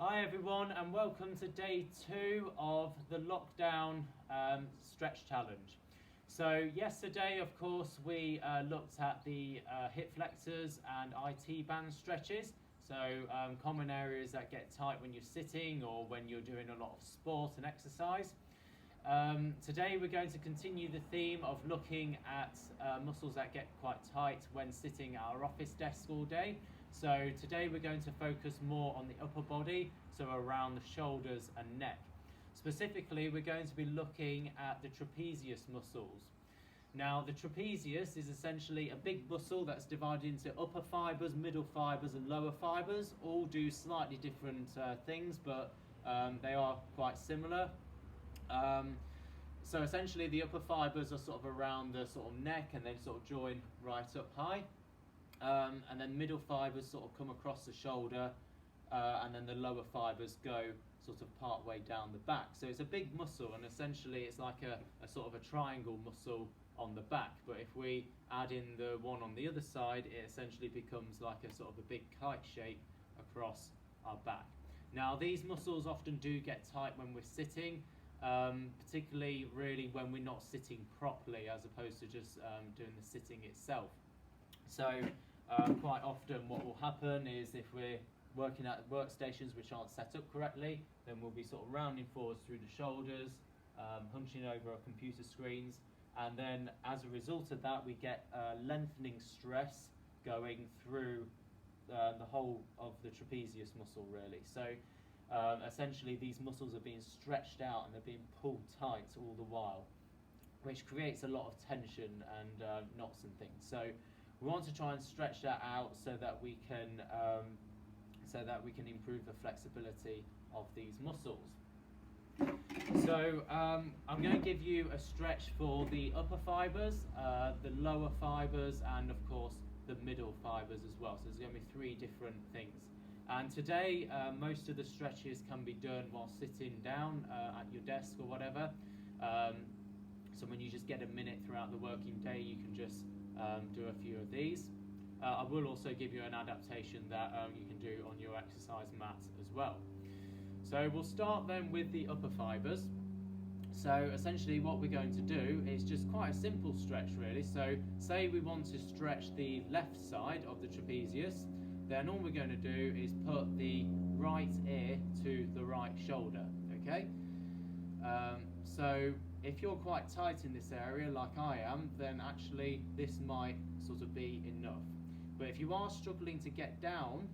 Hi everyone, and welcome to day 2 of the lockdown stretch challenge. So yesterday, of course, we looked at the hip flexors and IT band stretches. So common areas that get tight when you're sitting or when you're doing a lot of sport and exercise. Today we're going to continue the theme of looking at muscles that get quite tight when sitting at our office desk all day. So today we're going to focus more on the upper body, so around the shoulders and neck. Specifically, we're going to be looking at the trapezius muscles. Now, the trapezius is essentially a big muscle that's divided into upper fibres, middle fibres and lower fibres. All do slightly different things, but they are quite similar. So essentially the upper fibres are sort of around the sort of neck and then sort of join right up high. And then middle fibres sort of come across the shoulder, and then the lower fibres go sort of part way down the back. So it's a big muscle, and essentially it's like a sort of a triangle muscle on the back. But if we add in the one on the other side, it essentially becomes like a sort of a big kite shape across our back. Now these muscles often do get tight when we're sitting, particularly really when we're not sitting properly as opposed to just doing the sitting itself. So quite often what will happen is if we're working at workstations which aren't set up correctly, then we'll be sort of rounding forwards through the shoulders, hunching over our computer screens, and then as a result of that we get lengthening stress going through the whole of the trapezius muscle really. So essentially these muscles are being stretched out and they're being pulled tight all the while, which creates a lot of tension and knots and things. So we want to try and stretch that out so that we can improve the flexibility of these muscles. So I'm going to give you a stretch for the upper fibres, the lower fibres, and of course the middle fibres as well. So there's going to be 3 different things. And today most of the stretches can be done while sitting down at your desk or whatever. So when you just get a minute throughout the working day, you can just do a few of these. I will also give you an adaptation that you can do on your exercise mat as well. So we'll start then with the upper fibres. So essentially what we're going to do is just quite a simple stretch really. So say we want to stretch the left side of the trapezius, then all we're going to do is put the right ear to the right shoulder, okay? So if you're quite tight in this area like I am, then actually this might sort of be enough. But if you are struggling to get down,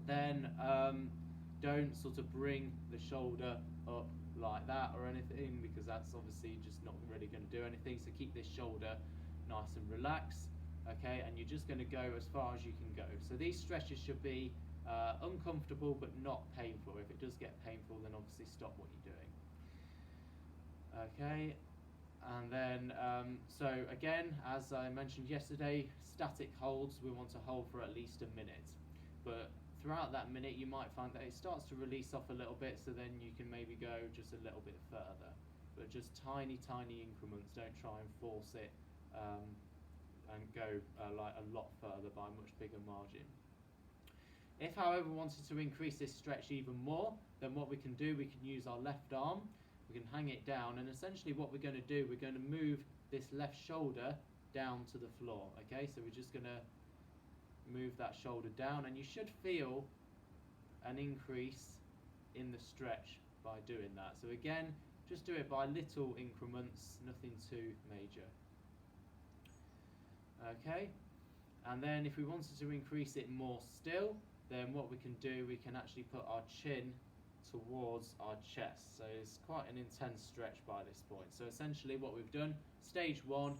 then don't sort of bring the shoulder up like that or anything, because that's obviously just not really going to do anything. So keep this shoulder nice and relaxed, okay, and you're just going to go as far as you can go. So these stretches should be uncomfortable but not painful. If it does get painful, then obviously stop what you're doing. Okay, and then so again, as I mentioned yesterday, static holds we want to hold for at least a minute, but throughout that minute you might find that it starts to release off a little bit, so then you can maybe go just a little bit further, but just tiny increments. Don't try and force it and go like a lot further by a much bigger margin. If however we wanted to increase this stretch even more, then what we can do, we can use our left arm. We can hang it down, and essentially what we're going to do, we're going to move this left shoulder down to the floor, okay? So we're just going to move that shoulder down, and you should feel an increase in the stretch by doing that. So again, just do it by little increments, nothing too major. Okay, and then if we wanted to increase it more still, then what we can do, we can actually put our chin towards our chest. So it's quite an intense stretch by this point. So essentially what we've done, stage 1,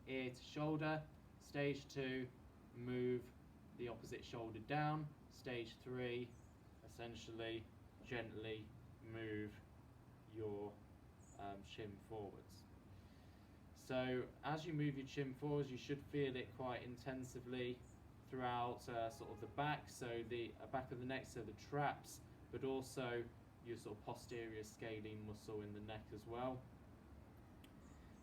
ear to shoulder. Stage 2, move the opposite shoulder down. Stage 3, essentially gently move your chin forwards. So as you move your chin forwards, you should feel it quite intensively throughout sort of the back, so the back of the neck, so the traps, but also your sort of posterior scalene muscle in the neck as well.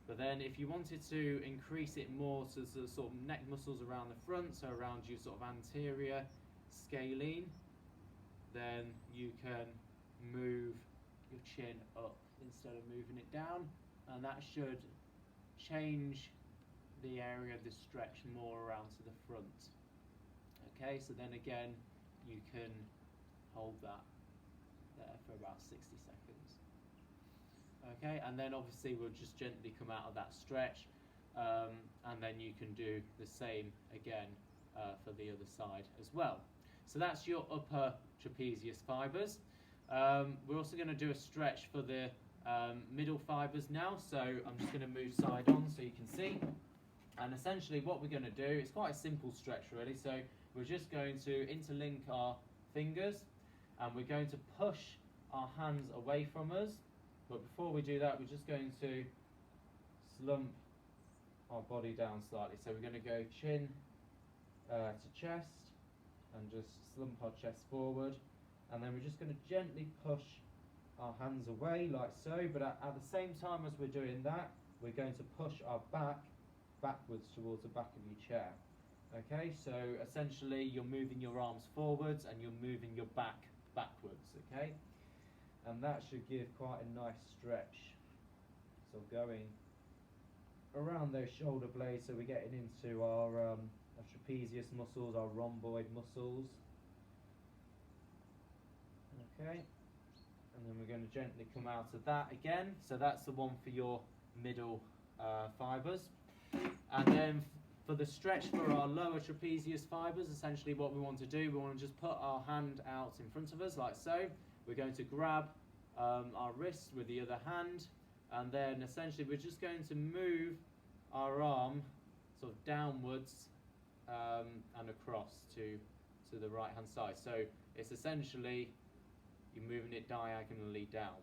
But then if you wanted to increase it more to the sort of neck muscles around the front, so around your sort of anterior scalene, then you can move your chin up instead of moving it down, and that should change the area of the stretch more around to the front. Okay, so then again you can hold that there for about 60 seconds. Okay, and then obviously we'll just gently come out of that stretch, and then you can do the same again for the other side as well. So that's your upper trapezius fibres. We're also going to do a stretch for the middle fibres now, so I'm just going to move side on so you can see. And essentially what we're going to do, it's quite a simple stretch really, so we're just going to interlink our fingers and we're going to push our hands away from us. But before we do that, we're just going to slump our body down slightly. So we're going to go chin to chest and just slump our chest forward. And then we're just going to gently push our hands away like so. But at the same time as we're doing that, we're going to push our back backwards towards the back of your chair. Okay, so essentially you're moving your arms forwards and you're moving your back backwards, okay? And that should give quite a nice stretch. So going around those shoulder blades, so we're getting into our trapezius muscles, our rhomboid muscles. Okay, and then we're going to gently come out of that again. So that's the one for your middle fibres. And then for the stretch for our lower trapezius fibres, essentially what we want to do, we want to just put our hand out in front of us like so. We're going to grab our wrist with the other hand, and then essentially we're just going to move our arm sort of downwards and across to the right hand side. So it's essentially you're moving it diagonally down.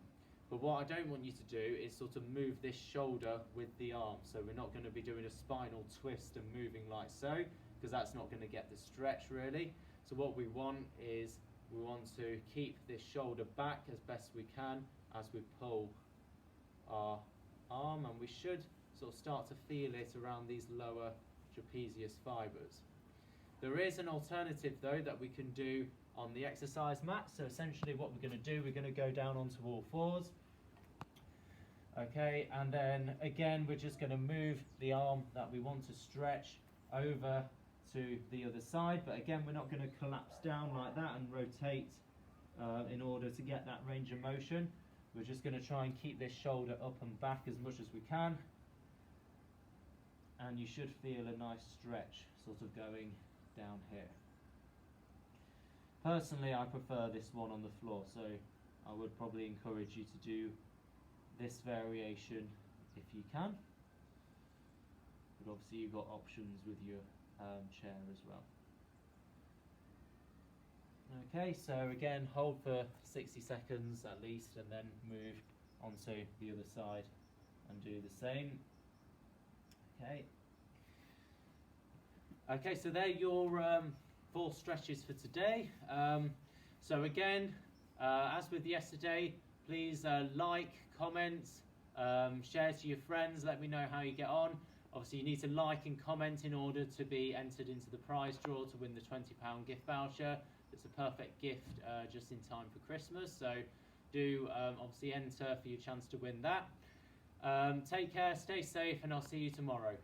But what I don't want you to do is sort of move this shoulder with the arm. So we're not going to be doing a spinal twist and moving like so, because that's not going to get the stretch really. So what we want is we want to keep this shoulder back as best we can as we pull our arm, and we should sort of start to feel it around these lower trapezius fibres. There is an alternative though that we can do on the exercise mat. So essentially what we're going to do, we're going to go down onto all fours. Okay, and then again we're just going to move the arm that we want to stretch over to the other side, but again we're not going to collapse down like that and rotate in order to get that range of motion. We're just going to try and keep this shoulder up and back as much as we can, and you should feel a nice stretch sort of going down here. Personally I prefer this one on the floor, so I would probably encourage you to do this variation if you can, but obviously you've got options with your chair as well. Okay, so again hold for 60 seconds at least, and then move onto the other side and do the same. Okay, so they're your 4 stretches for today. So again, as with yesterday, please like, comment, share to your friends, let me know how you get on. Obviously you need to like and comment in order to be entered into the prize draw to win the £20 gift voucher. It's a perfect gift just in time for Christmas, so do obviously enter for your chance to win that. Take care, stay safe, and I'll see you tomorrow.